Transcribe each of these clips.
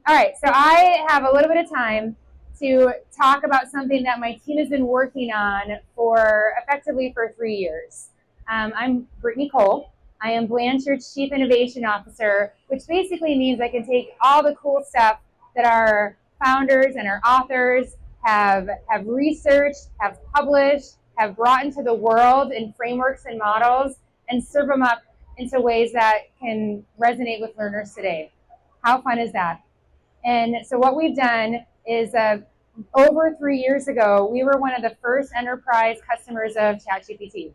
All right, so I have a little bit of time to talk about something that my team has been working on for effectively for 3 years. I'm Brittany Cole. I am Blanchard's Chief Innovation Officer, which basically means I can take all the cool stuff that our founders and our authors have researched, have published, have brought into the world in frameworks and models, and serve them up into ways that can resonate with learners today. How fun is that? And so what we've done is over 3 years ago, we were one of the first enterprise customers of ChatGPT.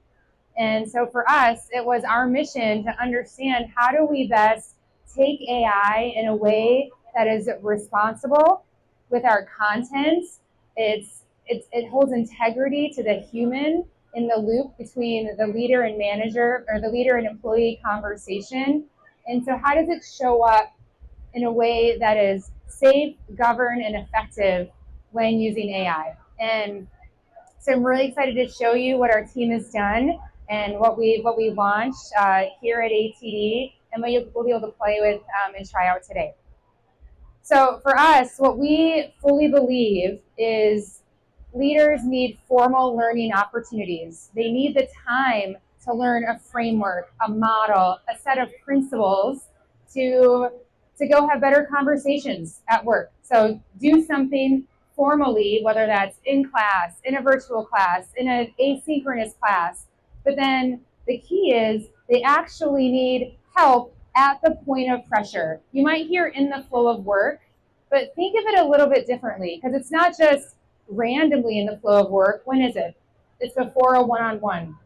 And so for us, it was our mission to understand how do we best take AI in a way that is responsible with our content. It holds integrity to the human in the loop between the leader and manager, or the leader and employee conversation. And so how does it show up in a way that is safe, governed, and effective when using AI? And so I'm really excited to show you what our team has done and what we launched here at ATD, and what we'll be able to play with and try out today. So for us, what we fully believe is leaders need formal learning opportunities. They need the time to learn a framework, a model, a set of principles to go have better conversations at work. So do something formally, whether that's in class, in a virtual class, in an asynchronous class. But then the key is they actually need help at the point of pressure. You might hear in the flow of work, but think of it a little bit differently, because it's not just randomly in the flow of work. When is it? It's before a one-on-one.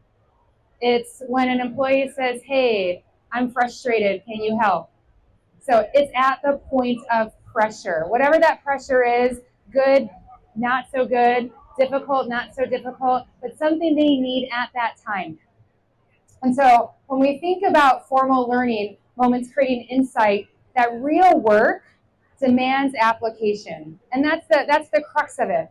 It's when an employee says, hey, I'm frustrated, can you help? So it's at the point of pressure. Whatever that pressure is, good, not so good, difficult, not so difficult, but something they need at that time. And so when we think about formal learning, moments creating insight, that real work demands application. And that's the crux of it.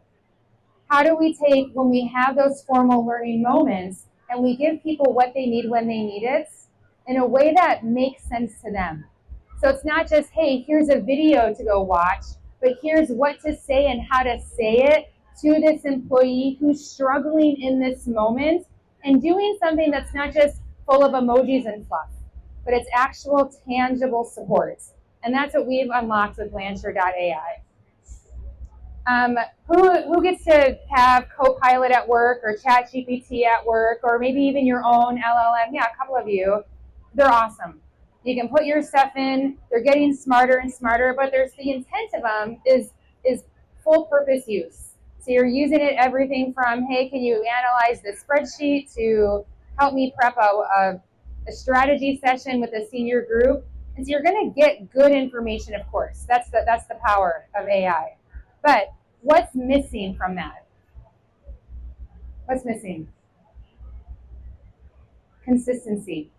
How do we take, when we have those formal learning moments, and we give people what they need when they need it in a way that makes sense to them? So it's not just, hey, here's a video to go watch, but here's what to say and how to say it to this employee who's struggling in this moment, and doing something that's not just full of emojis and fluff, but it's actual tangible support. And that's what we've unlocked with Blanchard.AI. Who gets to have Copilot at work, or ChatGPT at work, or maybe even your own LLM? Yeah, a couple of you. They're awesome. You can put your stuff in. They're getting smarter and smarter, but there's the intent of them is full purpose use. So you're using it everything from, hey, can you analyze this spreadsheet, to help me prep a strategy session with a senior group. And so you're going to get good information, of course. That's the power of AI. But what's missing from that? What's missing? Consistency.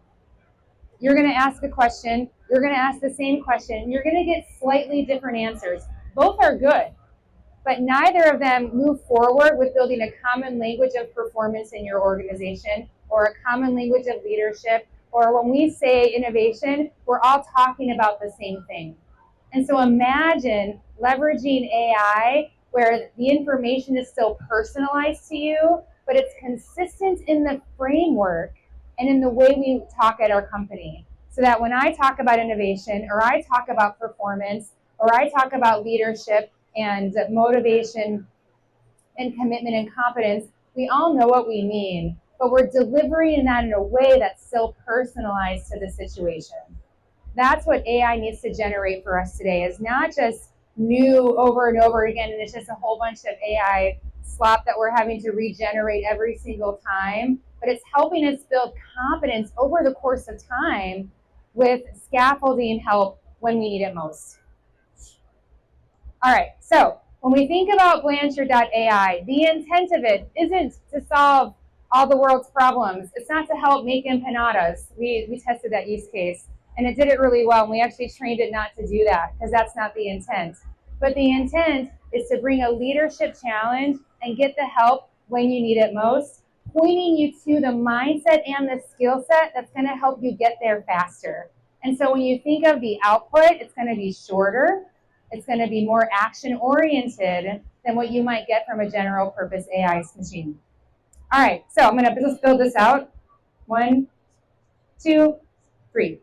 You're going to ask a question, you're going to ask the same question, and you're going to get slightly different answers. Both are good, but neither of them move forward with building a common language of performance in your organization, or a common language of leadership, or when we say innovation, we're all talking about the same thing. And so imagine leveraging AI where the information is still personalized to you, but it's consistent in the framework and in the way we talk at our company. So that when I talk about innovation, or I talk about performance, or I talk about leadership and motivation and commitment and confidence, we all know what we mean, but we're delivering that in a way that's still personalized to the situation. That's what AI needs to generate for us today, is not just new over and over again, and it's just a whole bunch of AI slop that we're having to regenerate every single time, but it's helping us build confidence over the course of time with scaffolding help when we need it most. All right, so when we think about Blanchard.AI, the intent of it isn't to solve all the world's problems. It's not to help make empanadas. We tested that use case, and it did it really well, and we actually trained it not to do that, because that's not the intent. But the intent is to bring a leadership challenge and get the help when you need it most, pointing you to the mindset and the skill set that's going to help you get there faster. And so when you think of the output, it's going to be shorter, It's going to be more action-oriented than what you might get from a general-purpose AI machine. All right, so I'm going to just build this out. 1, 2, 3.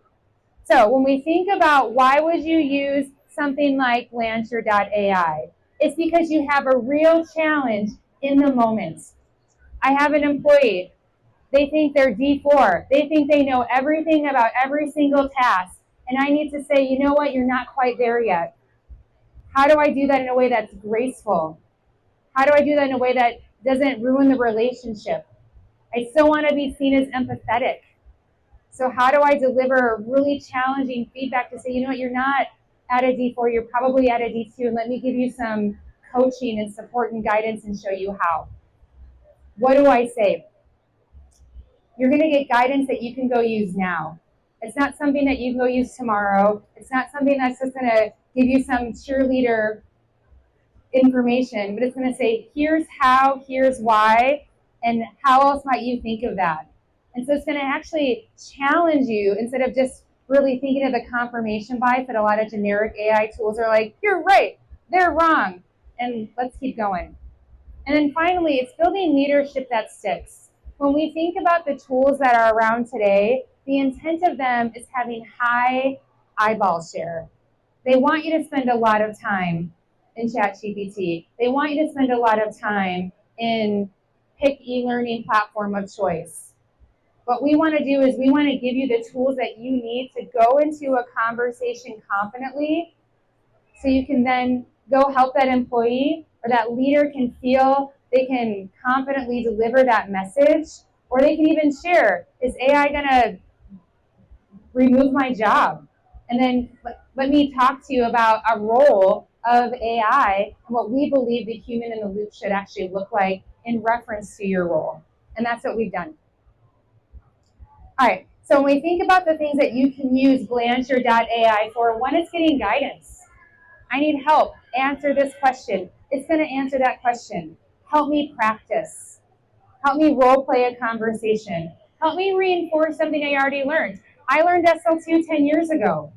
So when we think about why would you use something like Blanchard.AI, it's because you have a real challenge in the moment. I have an employee. They think they're D4. They think they know everything about every single task. And I need to say, you know what, you're not quite there yet. How do I do that in a way that's graceful? How do I do that in a way that doesn't ruin the relationship? I still want to be seen as empathetic. So how do I deliver really challenging feedback to say, you know what, you're not at a D4, you're probably at a D2, and let me give you some coaching and support and guidance and show you how. What do I say? You're going to get guidance that you can go use now. It's not something that you can go use tomorrow. It's not something that's just going to give you some cheerleader information, but it's going to say, here's how, here's why, and how else might you think of that? And so it's going to actually challenge you instead of just really thinking of the confirmation bias that a lot of generic AI tools are like, you're right, they're wrong, and let's keep going. And then finally, it's building leadership that sticks. When we think about the tools that are around today, the intent of them is having high eyeball share. They want you to spend a lot of time in ChatGPT. They want you to spend a lot of time in pick e-learning platform of choice. What we want to do is we want to give you the tools that you need to go into a conversation confidently so you can then go help that employee or that leader can feel they can confidently deliver that message, or they can even share, is AI going to remove my job? And then let me talk to you about a role of AI and what we believe the human in the loop should actually look like in reference to your role. And that's what we've done. All right, so when we think about the things that you can use Blanchard.AI for, one is getting guidance. I need help. Answer this question. It's going to answer that question. Help me practice. Help me role play a conversation. Help me reinforce something I already learned. I learned SL2 10 years ago.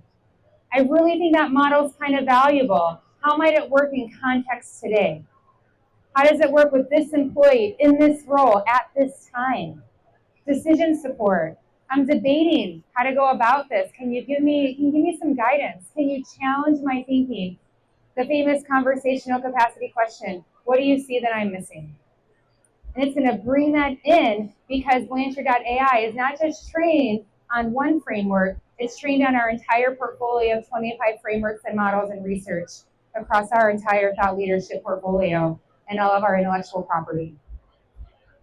I really think that model is kind of valuable. How might it work in context today? How does it work with this employee in this role at this time? Decision support. I'm debating how to go about this. Can you give me some guidance? Can you challenge my thinking? The famous conversational capacity question, what do you see that I'm missing? And it's going to bring that in because Blanchard.AI is not just trained on one framework, it's trained on our entire portfolio of 25 frameworks and models and research across our entire thought leadership portfolio and all of our intellectual property.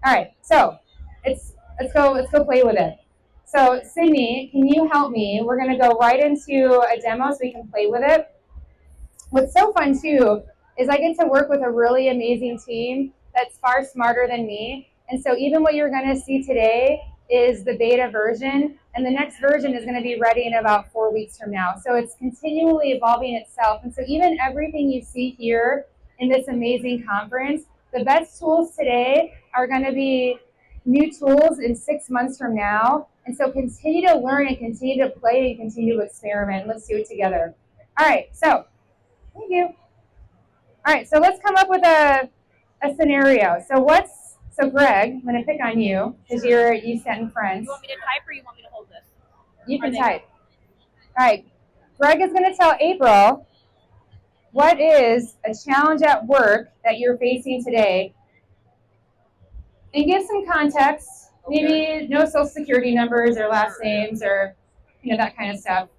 All right, so let's go play with it. So Sydney, can you help me? We're going to go right into a demo so we can play with it. What's so fun too is I get to work with a really amazing team that's far smarter than me. And so even what you're going to see today is the beta version, and the next version is going to be ready in about 4 weeks from now. So it's continually evolving itself. And so even everything you see here in this amazing conference, the best tools today are going to be new tools in 6 months from now. And so continue to learn and continue to play and continue to experiment. Let's do it together. All right, so thank you. All right, so let's come up with a scenario. So Greg, I'm gonna pick on you because you sat in front. You want me to type or you want me to hold this? You can type. All right, Greg is gonna tell April what is a challenge at work that you're facing today, and give some context. Okay. Maybe no social security numbers or last names or that kind of stuff,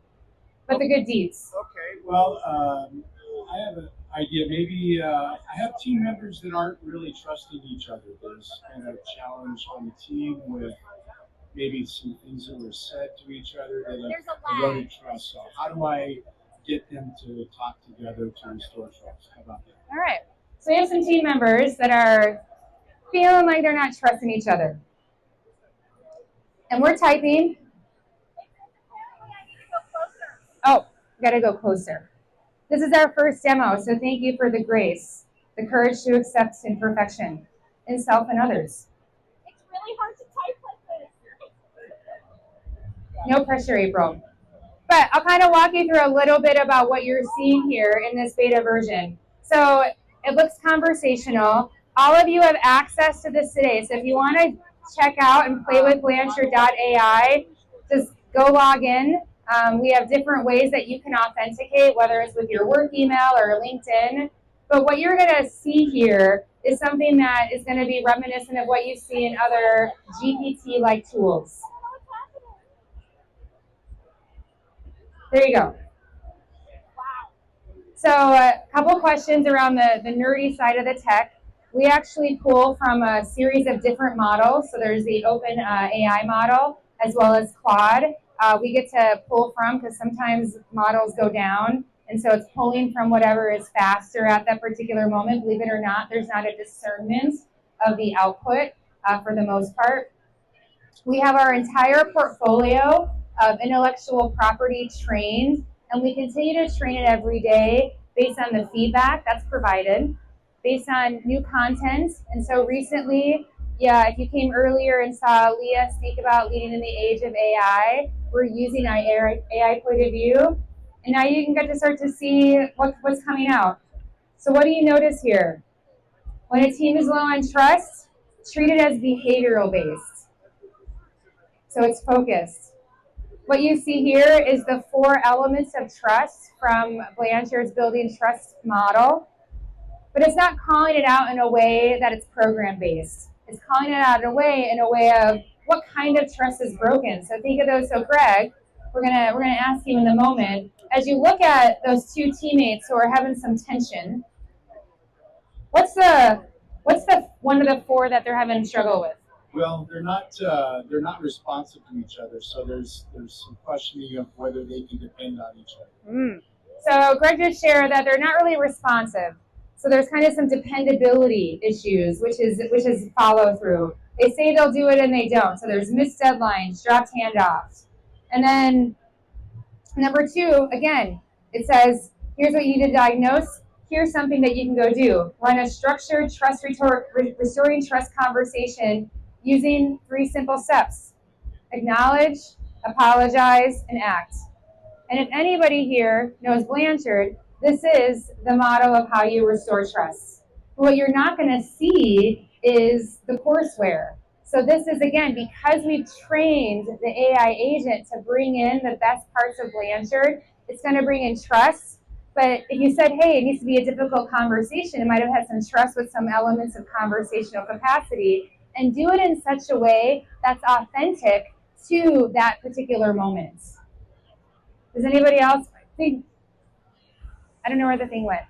but the good deeds. Okay, well, I have an idea. Maybe I have team members that aren't really trusting each other. There's been a challenge on the team with maybe some things that were said to each other that have eroded trust. So how do I get them to talk together to restore trust? How about that? All right. So we have some team members that are feeling like they're not trusting each other. And we're typing. Oh, gotta go closer. This is our first demo, so thank you for the grace, the courage to accept imperfection in self and others. It's really hard to type like this. No pressure, April. But I'll kind of walk you through a little bit about what you're seeing here in this beta version. So it looks conversational. All of you have access to this today. So if you want to check out and play with Blanchard.AI, just go log in. We have different ways that you can authenticate, whether it's with your work email or LinkedIn. But what you're going to see here is something that is going to be reminiscent of what you see in other GPT-like tools. There you go. So a couple questions around the nerdy side of the tech. We actually pull from a series of different models. So there's the Open AI model as well as Claude. We get to pull from because sometimes models go down. And so it's pulling from whatever is faster at that particular moment. Believe it or not, there's not a discernment of the output for the most part. We have our entire portfolio of intellectual property trained, and we continue to train it every day based on the feedback that's provided, based on new content. And so recently, if you came earlier and saw Leah speak about leading in the age of AI, we're using our AI point of view, and now you can get to start to see what's coming out. So what do you notice here? When a team is low on trust, treat it as behavioral based. So it's focused. What you see here is the 4 elements of trust from Blanchard's Building Trust model, but it's not calling it out in a way that it's program-based. It's calling it out in a way of what kind of trust is broken. So think of those. So Greg, we're gonna ask you in a moment, as you look at those 2 teammates who are having some tension, what's the one of the 4 that they're having struggle with? Well, they're not responsive to each other, so there's some questioning of whether they can depend on each other. So Greg just shared that they're not really responsive. So there's kind of some dependability issues, which is follow through. They say they'll do it and they don't. So there's missed deadlines, dropped handoffs. And then number 2, again, it says, here's what you need to diagnose. Here's something that you can go do. Run a structured trust restoring trust conversation using 3 simple steps. Acknowledge, apologize, and act. And if anybody here knows Blanchard, this is the model of how you restore trust. But what you're not going to see is the courseware. So this is, again, because we've trained the AI agent to bring in the best parts of Blanchard, it's going to bring in trust. But if you said, hey, it needs to be a difficult conversation, it might have had some trust with some elements of conversational capacity, and do it in such a way that's authentic to that particular moment. Does anybody else think? I don't know where the thing went.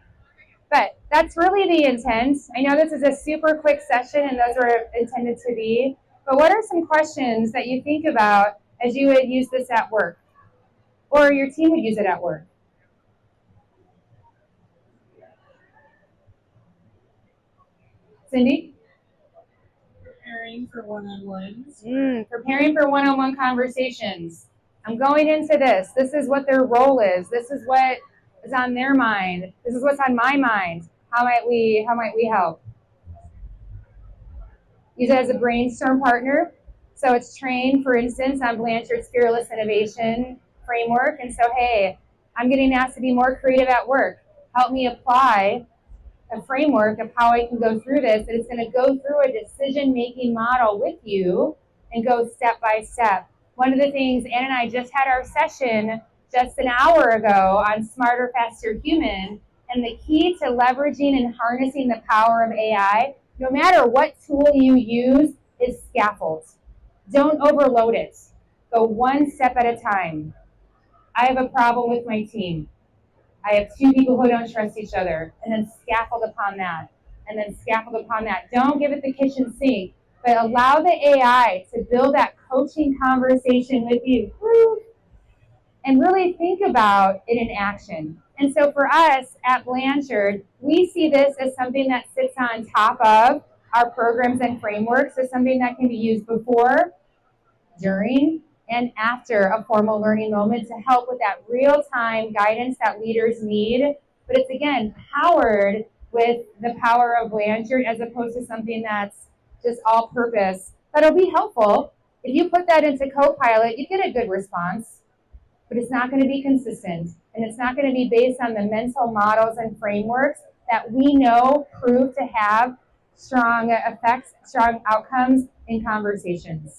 But that's really the intent. I know this is a super quick session, and those were intended to be. But what are some questions that you think about as you would use this at work? Or your team would use it at work? Cindy? Preparing for one-on-ones. Preparing for one-on-one conversations. I'm going into this. This is what their role is. This is what is on their mind. This is what's on my mind. How might we help? Use it as a brainstorm partner. So it's trained, for instance, on Blanchard's Fearless Innovation framework. And so, hey, I'm getting asked to be more creative at work. Help me apply a framework of how I can go through this. And it's going to go through a decision-making model with you and go step by step. One of the things, Ann and I just had our session just an hour ago on Smarter, Faster, Human. And the key to leveraging and harnessing the power of AI, no matter what tool you use, is scaffold. Don't overload it. Go one step at a time. I have a problem with my team. I have 2 people who don't trust each other, and then scaffold upon that, and then scaffold upon that. Don't give it the kitchen sink, but allow the AI to build that coaching conversation with you. And really think about it in action. And so for us at Blanchard, we see this as something that sits on top of our programs and frameworks, as something that can be used before, during, and after a formal learning moment to help with that real-time guidance that leaders need. But it's, again, powered with the power of Blanchard as opposed to something that's just all-purpose. That'll be helpful. If you put that into Copilot, you get a good response. but it's not going to be consistent, and it's not going to be based on the mental models and frameworks that we know prove to have strong effects, strong outcomes in conversations.